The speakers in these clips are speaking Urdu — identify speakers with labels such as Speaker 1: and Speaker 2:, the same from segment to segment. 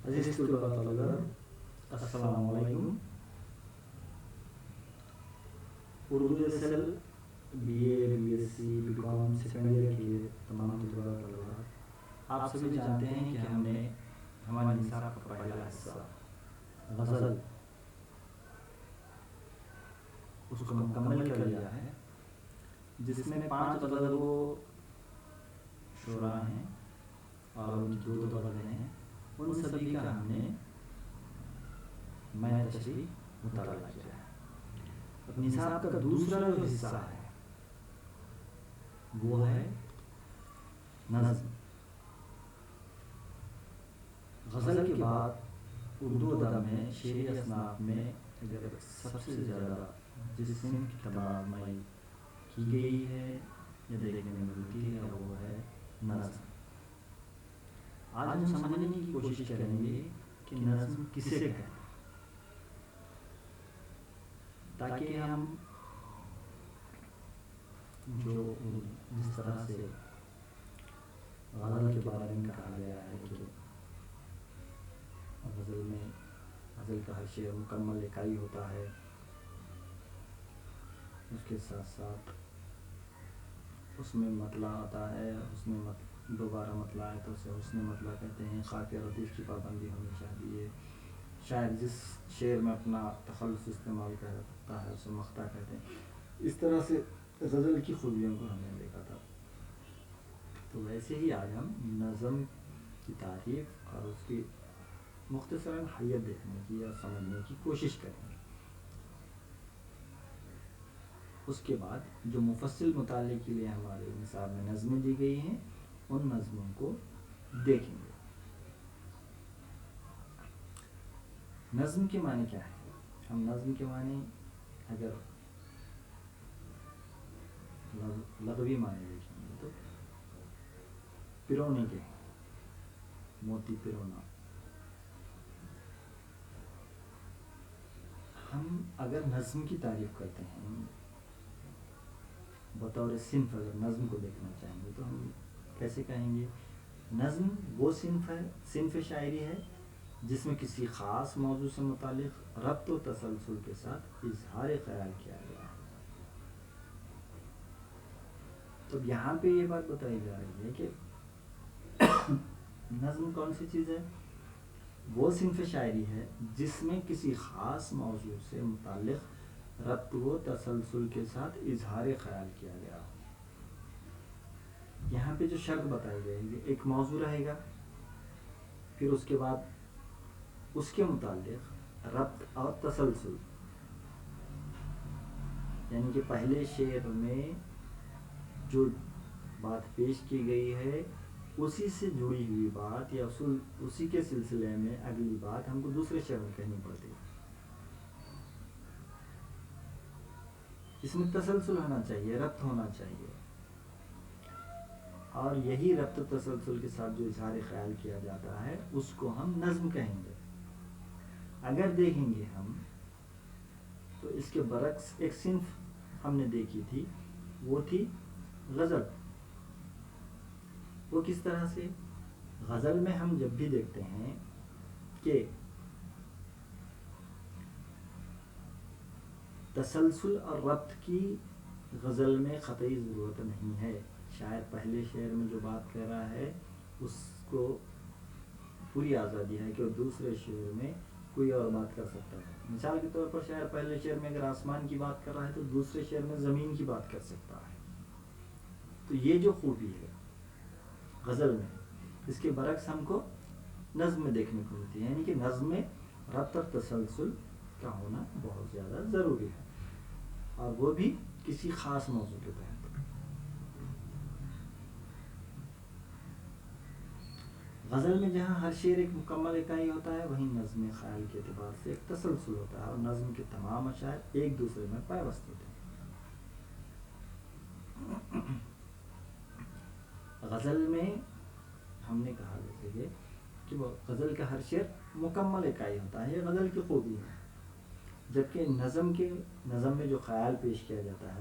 Speaker 1: عزیز طلباء طالبان السلام علیکم. اردو ایس ایل بی اے بی ایس سی بی کام سیکنڈ ایئر کے تمام طلباء طالبات، آپ سبھی جانتے ہیں کہ ہم نے ہمارے نصاب کا پہلا حصہ غزل اس کو مکمل کر لیا ہے، جس میں 5 غزل و شعراء ہیں اور ان کی 2 غزلیں ہیں. ان سبھی کا ہم نے میں تشریح مطالعہ کیا ہے. اب نصاب کا دوسرا جو حصہ ہے وہ ہے نظم. غزل کے بعد اردو ادب میں شعری اصناف میں اگر سب سے زیادہ جس صنف کی تبادمائی کی گئی ہے یا دیکھنے میں ملتی ہے وہ ہے نظم. آج ہم سمجھنے کی کوشش کریں گے کہ نظم کسے کہتے ہیں، تاکہ ہم جو جس طرح سے غزل کے بارے میں کہا گیا ہے کہ غزل کا ہر شعر مکمل اکائی ہوتا ہے، اس کے ساتھ ساتھ اس میں مطلع آتا ہے، اس میں دوبارہ مطلع ہے تو اسے حسن مطلع کہتے ہیں. خاک ردیف کی پابندی ہونی چاہیے. شاعر جس شعر میں اپنا تخلص استعمال کرتا ہے اسے مقطع کہتے ہیں. اس طرح سے غزل کی خوبیوں کو ہم نے دیکھا تھا. تو ویسے ہی آج ہم نظم کی تعریف اور اس کی مختصراً حیت دیکھنے کی اور سمجھنے کی کوشش کریں گے. اس کے بعد جو مفصل مطالعے کے لیے ہمارے نصاب میں نظمیں دی گئی ہیں ان نظموں کو دیکھیں گے. نظم کے معنی کیا ہے؟ ہم نظم کے معنی اگر لغوی معنی دیکھیں گے تو پرونے کے موتی پرونا. ہم اگر نظم کی تعریف کرتے ہیں بطور صنف، اگر نظم کو دیکھنا چاہیں گے تو ہم کیسے کہیں گے؟ نظم وہ صنف شاعری ہے جس میں کسی خاص موضوع سے متعلق ربط و تسلسل کے ساتھ اظہار خیال کیا گیا ہے. تو یہاں پہ یہ بات بتائی جا رہی ہے کہ نظم کون سی چیز ہے؟ وہ صنف شاعری ہے جس میں کسی خاص موضوع سے متعلق ربط و تسلسل کے ساتھ اظہار خیال کیا گیا. یہاں پہ جو شرط بتائی گئی ہے، ایک موضوع رہے گا، پھر اس کے بعد اس کے متعلق ربط اور تسلسل، یعنی کہ پہلے شعر میں جو بات پیش کی گئی ہے اسی سے جڑی ہوئی بات یا اسی کے سلسلے میں اگلی بات ہم کو دوسرے شعر میں کہنی پڑتی ہے. اس میں تسلسل ہونا چاہیے، ربط ہونا چاہیے، اور یہی ربط و تسلسل کے ساتھ جو اظہار خیال کیا جاتا ہے اس کو ہم نظم کہیں گے. اگر دیکھیں گے ہم تو اس کے برعکس ایک صنف ہم نے دیکھی تھی، وہ تھی غزل. وہ کس طرح سے؟ غزل میں ہم جب بھی دیکھتے ہیں کہ تسلسل اور ربط کی غزل میں قطعی ضرورت نہیں ہے. شاعر پہلے شعر میں جو بات کر رہا ہے اس کو پوری آزادی ہے کہ وہ دوسرے شعر میں کوئی اور بات کر سکتا ہے. مثال کے طور پر شاعر پہلے شعر میں اگر آسمان کی بات کر رہا ہے تو دوسرے شعر میں زمین کی بات کر سکتا ہے. تو یہ جو خوبی ہے غزل میں، اس کے برعکس ہم کو نظم میں دیکھنے کو ملتی ہے. یعنی کہ نظم میں ربط اور تسلسل کا ہونا بہت زیادہ ضروری ہے، اور وہ بھی کسی خاص موضوع کے تحت. غزل میں جہاں ہر شعر ایک مکمل اکائی ہوتا ہے، وہیں نظم خیال کے اعتبار سے ایک تسلسل ہوتا ہے اور نظم کے تمام اشعار ایک دوسرے میں پیوست ہوتے ہیں. غزل میں ہم نے کہا جیسے کہ وہ غزل کا ہر شعر مکمل اکائی ہوتا ہے، یہ غزل کی خوبی ہے. جبکہ نظم میں جو خیال پیش کیا جاتا ہے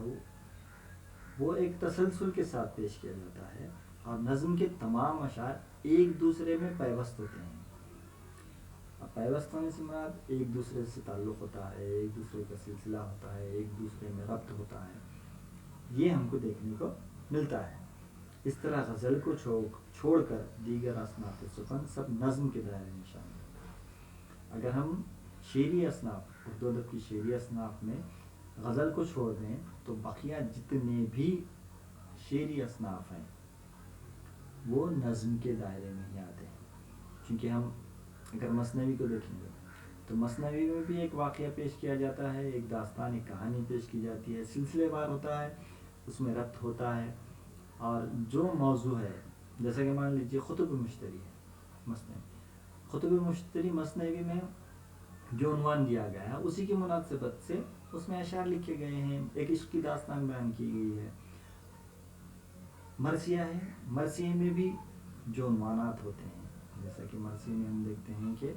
Speaker 1: وہ ایک تسلسل کے ساتھ پیش کیا جاتا ہے، اور نظم کے تمام اشعار ایک دوسرے میں پیوست ہوتے ہیں. پیوست ہونے سے مراد ایک دوسرے سے تعلق ہوتا ہے، ایک دوسرے کا سلسلہ ہوتا ہے، ایک دوسرے میں ربط ہوتا ہے، یہ ہم کو دیکھنے کو ملتا ہے۔ اس طرح غزل کو چھوڑ کر دیگر اصناف سخن سب نظم کے دائرے میں شامل ہیں۔ اگر ہم شعری اصناف، اردو ادب کی شعری اصناف میں غزل کو چھوڑ دیں تو بقیہ جتنے بھی شعری اصناف ہیں وہ نظم کے دائرے میں ہی آتے ہیں۔ چونکہ ہم اگر مثنوی کو دیکھیں گے تو مثنوی میں بھی ایک واقعہ پیش کیا جاتا ہے، ایک داستان، ایک کہانی پیش کی جاتی ہے، سلسلے وار ہوتا ہے، اس میں ربط ہوتا ہے، اور جو موضوع ہے، جیسا کہ مان لیجیے خطب مشتری ہے مثنوی، خطب مشتری مثنوی میں جو عنوان دیا گیا ہے اسی کی مناسبت سے اس میں اشعار لکھے گئے ہیں، ایک عشق کی داستان بیان کی گئی ہے۔ مرثیہ ہے، مرثیے میں بھی جو عنوانات ہوتے ہیں، جیسا کہ مرثیے میں ہم دیکھتے ہیں کہ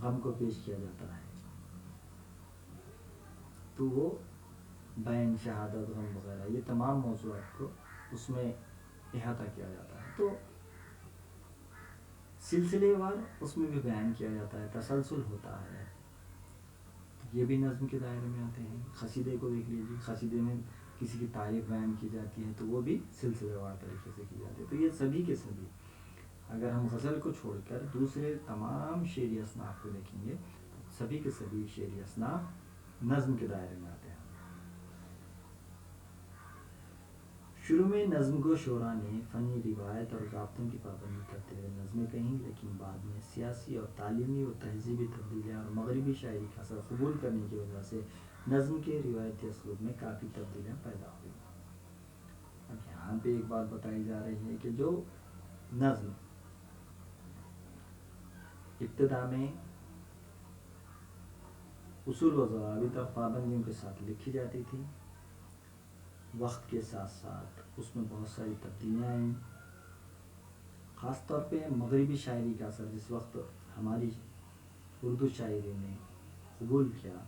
Speaker 1: غم کو پیش کیا جاتا ہے تو وہ بین، شہادت، غم وغیرہ، یہ تمام موضوعات کو اس میں احاطہ کیا جاتا ہے۔ تو سلسلے وار اس میں بھی بیان کیا جاتا ہے، تسلسل ہوتا ہے، یہ بھی نظم کے دائرے میں آتے ہیں۔ قصیدے کو دیکھ لیجیے، قصیدے میں کسی کی تعریف بیان کی جاتی ہے تو وہ بھی سلسلے وار طریقے سے کی جاتی ہے۔ تو یہ سبھی کے سبھی، اگر ہم غزل کو چھوڑ کر دوسرے تمام شعری اصناف کو دیکھیں گے تو سبھی کے سبھی شعری اصناف نظم کے دائرے میں آتے ہیں۔ شروع میں نظم کو شعراء نے فنی روایت اور ضابطوں کی پابندی کرتے ہوئے نظمیں کہیں، لیکن بعد میں سیاسی اور تعلیمی و تہذیبی تبدیلیاں اور مغربی شاعری کا اثر قبول کرنے کی وجہ سے نظم کے روایتی اسلوب میں کافی تبدیلیاں پیدا ہوئیں۔ اب یہاں پہ ایک بات بتائی جا رہی ہے کہ جو نظم ابتدا میں اصول و ضوابط اور پابندیوں کے ساتھ لکھی جاتی تھی، وقت کے ساتھ ساتھ اس میں بہت ساری تبدیلیاں آئیں، خاص طور پہ مغربی شاعری کا اثر جس وقت ہماری اردو شاعری نے قبول کیا،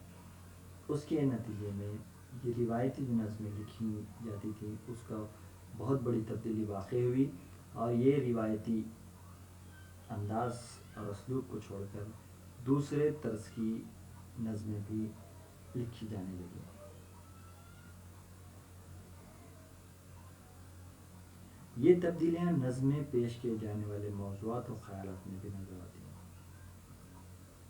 Speaker 1: اس کے نتیجے میں یہ روایتی جو نظمیں لکھی جاتی تھی اس کا بہت بڑی تبدیلی واقع ہوئی، اور یہ روایتی انداز اور اسلوب کو چھوڑ کر دوسرے طرز کی نظمیں بھی لکھی جانے لگی۔ یہ تبدیلیاں نظمیں پیش کیے جانے والے موضوعات و خیالات میں بھی نظر آتی ہیں۔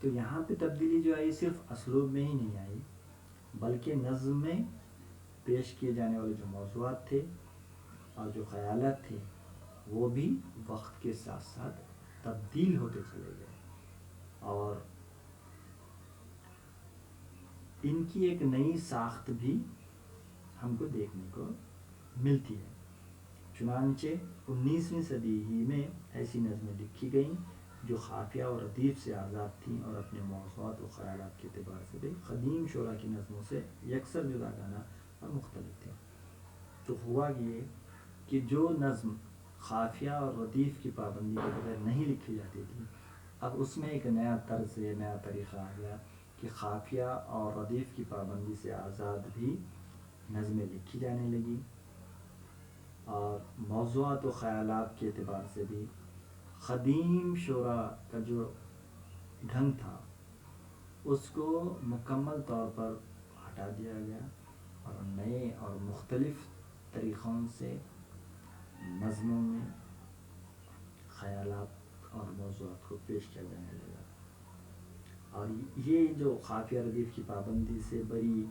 Speaker 1: تو یہاں پہ تبدیلی جو آئی صرف اسلوب میں ہی نہیں آئی، بلکہ نظم میں پیش کیے جانے والے جو موضوعات تھے اور جو خیالات تھے وہ بھی وقت کے ساتھ ساتھ تبدیل ہوتے چلے گئے، اور ان کی ایک نئی ساخت بھی ہم کو دیکھنے کو ملتی ہے۔ چنانچہ 19ویں صدی ہی میں ایسی نظمیں لکھی گئیں جو خافیہ اور ردیف سے آزاد تھیں اور اپنے موضوعات و خیالات کے اعتبار سے بھی قدیم شعراء کی نظموں سے یکسر جداگانہ اور مختلف تھیں۔ تو ہوا یہ کہ جو نظم خافیہ اور ردیف کی پابندی کے بغیر نہیں لکھی جاتی تھی، اب اس میں ایک نیا طرز، نیا طریقہ آ گیا کہ خافیہ اور ردیف کی پابندی سے آزاد بھی نظمیں لکھی جانے لگی، اور موضوعات و خیالات کے اعتبار سے بھی قدیم شعراء کا جو ڈھنگ تھا اس کو مکمل طور پر ہٹا دیا گیا، اور نئے اور مختلف طریقوں سے نظموں میں خیالات اور موضوعات کو پیش کیا جانے لگا۔ اور یہ جو خافیہ ردیف کی پابندی سے بری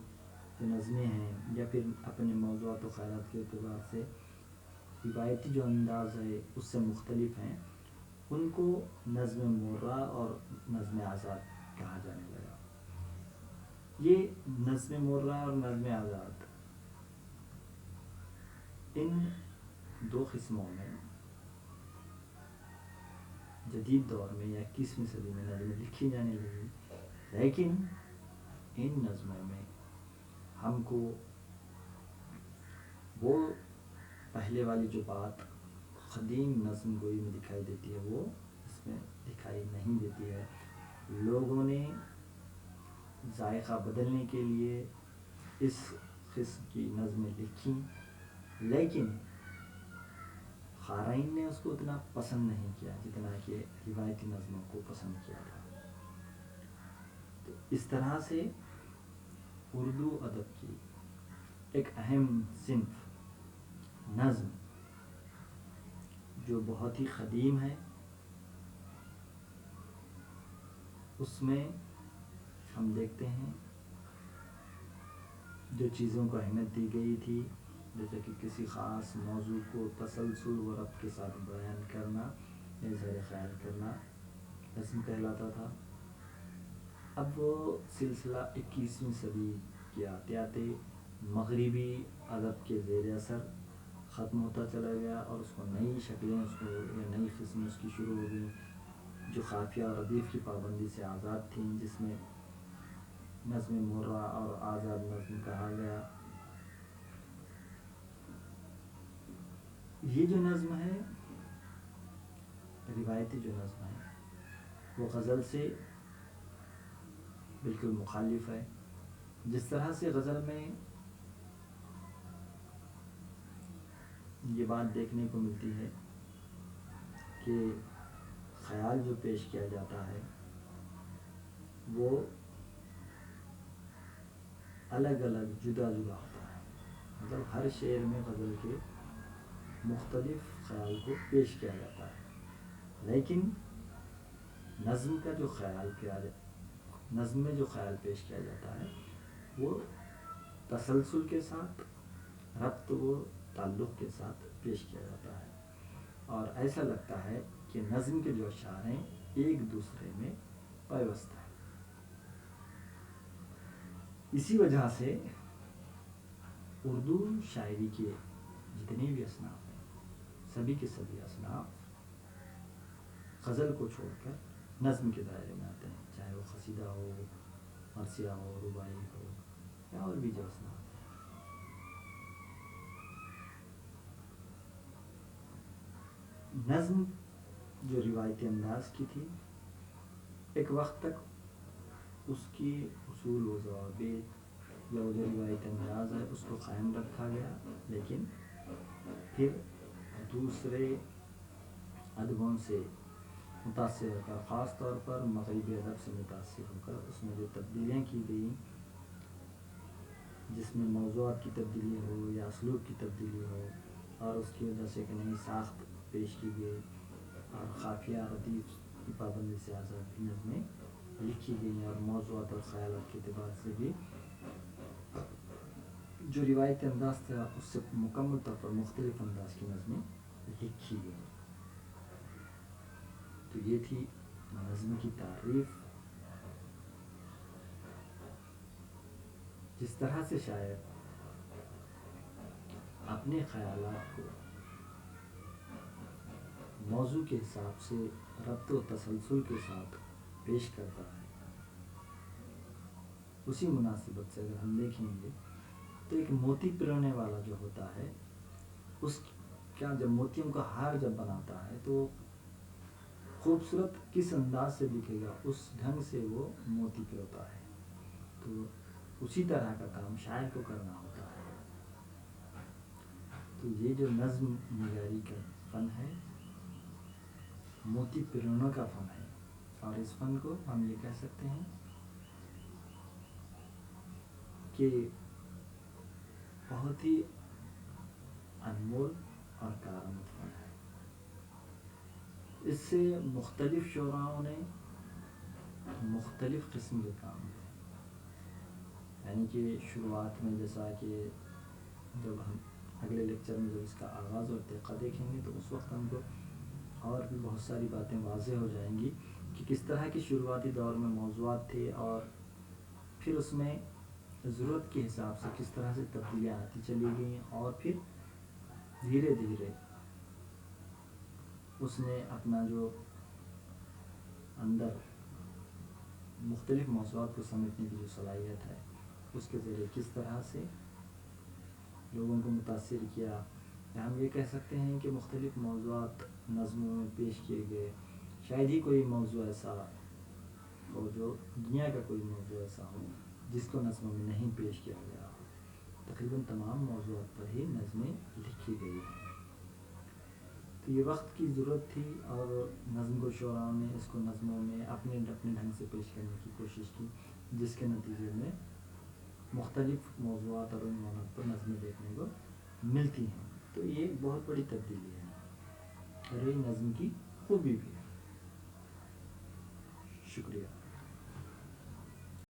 Speaker 1: جو نظمیں ہیں یا پھر اپنے موضوعات و خیالات کے اعتبار سے روایتی جو انداز ہے اس سے مختلف ہیں، ان کو نظم مرہ اور نظم آزاد کہا جانے لگا۔ یہ نظم مرہ اور نظم آزاد، ان دو قسموں میں جدید دور میں یا 21ویں صدی میں نظمیں لکھی جانے لگی، لیکن ان نظموں میں ہم کو وہ پہلے والی جو بات قدیم نظم گوئی میں دکھائی دیتی ہے وہ اس میں دکھائی نہیں دیتی ہے۔ لوگوں نے ذائقہ بدلنے کے لیے اس قسم کی نظمیں لکھی، لیکن قارئین نے اس کو اتنا پسند نہیں کیا جتنا کہ روایتی نظموں کو پسند کیا تھا. تو اس طرح سے اردو ادب کی ایک اہم صنف نظم جو بہت ہی قدیم ہے، اس میں ہم دیکھتے ہیں جو چیزوں کو اہمیت دی گئی تھی، جیسے کہ کسی خاص موضوع کو تسلسل و ربط کے ساتھ بیان کرنا، اظہار خیال کرنا نظم کہلاتا تھا. اب وہ سلسلہ 21ویں صدی کے آتے آتے مغربی ادب کے زیر اثر ختم ہوتا چلا گیا، اور اس کو نئی شکلیں اس کو یا نئی قسمیں اس کی شروع ہو گئیں جو قافیہ اور ردیف کی پابندی سے آزاد تھیں، جس میں نظم مرہ اور آزاد نظم کہا گیا. یہ جو نظم ہے، روایتی جو نظم ہے، وہ غزل سے بالکل مخالف ہے. جس طرح سے غزل میں یہ بات دیکھنے کو ملتی ہے کہ خیال جو پیش کیا جاتا ہے وہ الگ الگ جدا جدا ہوتا ہے. مطلب ہر شعر میں غزل کے مختلف خیال کو پیش کیا جاتا ہے، لیکن نظم کا جو خیال نظم میں جو خیال پیش کیا جاتا ہے وہ تسلسل کے ساتھ، ربط و تعلق کے ساتھ پیش کیا جاتا ہے، اور ایسا لگتا ہے کہ نظم کے جو اشعار ہیں ایک دوسرے میں پیوست ہیں. اسی وجہ سے اردو شاعری کے جتنے بھی اصناف ہیں، سبھی کے سبھی اصناف غزل کو چھوڑ کر نظم کے دائرے میں آتے ہیں، چاہے وہ قصیدہ ہو، مرثیہ ہو، رباعی ہو، یا اور بھی جو اصناف ہیں. نظم جو روایتی انداز کی تھی، ایک وقت تک اس کی اصول و ضوابط یا وہ جو روایتی انداز ہے اس کو قائم رکھا گیا، لیکن پھر دوسرے ادبوں سے متاثر ہو کر، خاص طور پر مغربی ادب سے متاثر ہو کر اس میں جو تبدیلیاں کی گئیں، جس میں موضوعات کی تبدیلی ہو یا اسلوب کی تبدیلی ہو، اور اس کی وجہ سے ایک نئی ساخت پیش کی گئی، اور قافیہ ردیف کی پابندی سے آزاد نظمیں لکھی گئیں، اور موضوعات اور خیالات کے اعتبار سے بھی جو روایتی انداز تھا اس سے مکمل طور پر مختلف انداز کی نظمیں لکھی گئیں. تو یہ تھی نظم کی تعریف. جس طرح سے شاعر اپنے خیالات کو موضوع کے حساب سے ربط و تسلسل کے ساتھ پیش کرتا ہے، اسی مناسبت سے اگر ہم دیکھیں گے تو ایک موتی پرونے والا جو ہوتا ہے، اس کا جب موتیوں کا ہار جب بناتا ہے تو خوبصورت کس انداز سے دکھے گا اس ڈھنگ سے وہ موتی پروتا ہے. تو اسی طرح کا کام شاعر کو کرنا ہوتا ہے. تو یہ جو نظم نگاری کا فن ہے، موتی پرونا کا فن ہے، اور اس فن کو ہم یہ کہہ سکتے ہیں کہ بہت ہی انمول اور کارآمد فن ہے. اس سے مختلف شعراؤں نے مختلف قسم کے کام کیے. یعنی کہ شروعات میں، جیسا کہ جب ہم اگلے لیکچر میں جب اس کا آغاز اور ارتقاء دیکھیں گے تو اس وقت ہم کو اور بھی بہت ساری باتیں واضح ہو جائیں گی کہ کس طرح کے شروعاتی دور میں موضوعات تھے، اور پھر اس میں ضرورت کے حساب سے کس طرح سے تبدیلیاں آتی چلی گئیں، اور پھر دھیرے دھیرے اس نے اپنا جو اندر مختلف موضوعات کو سمجھنے کی جو صلاحیت ہے اس کے ذریعے کس طرح سے لوگوں کو متاثر کیا. ہم یہ کہہ سکتے ہیں کہ مختلف موضوعات نظموں میں پیش کیے گئے. شاید ہی کوئی موضوع ایسا ہو، جو دنیا کا کوئی موضوع ایسا ہو جس کو نظموں میں نہیں پیش کیا گیا ہو. تقریباً تمام موضوعات پر ہی نظمیں لکھی گئی ہیں. تو یہ وقت کی ضرورت تھی اور نظم کو شعراء نے اس کو نظموں میں اپنے اپنے ڈھنگ سے پیش کرنے کی کوشش کی، جس کے نتیجے میں مختلف موضوعات اور عنوانات پر نظمیں دیکھنے کو ملتی ہیں۔ تو یہ ایک بہت بڑی تبدیلی ہے اور یہ نظم کی خوبی بھی ہے۔ شکریہ۔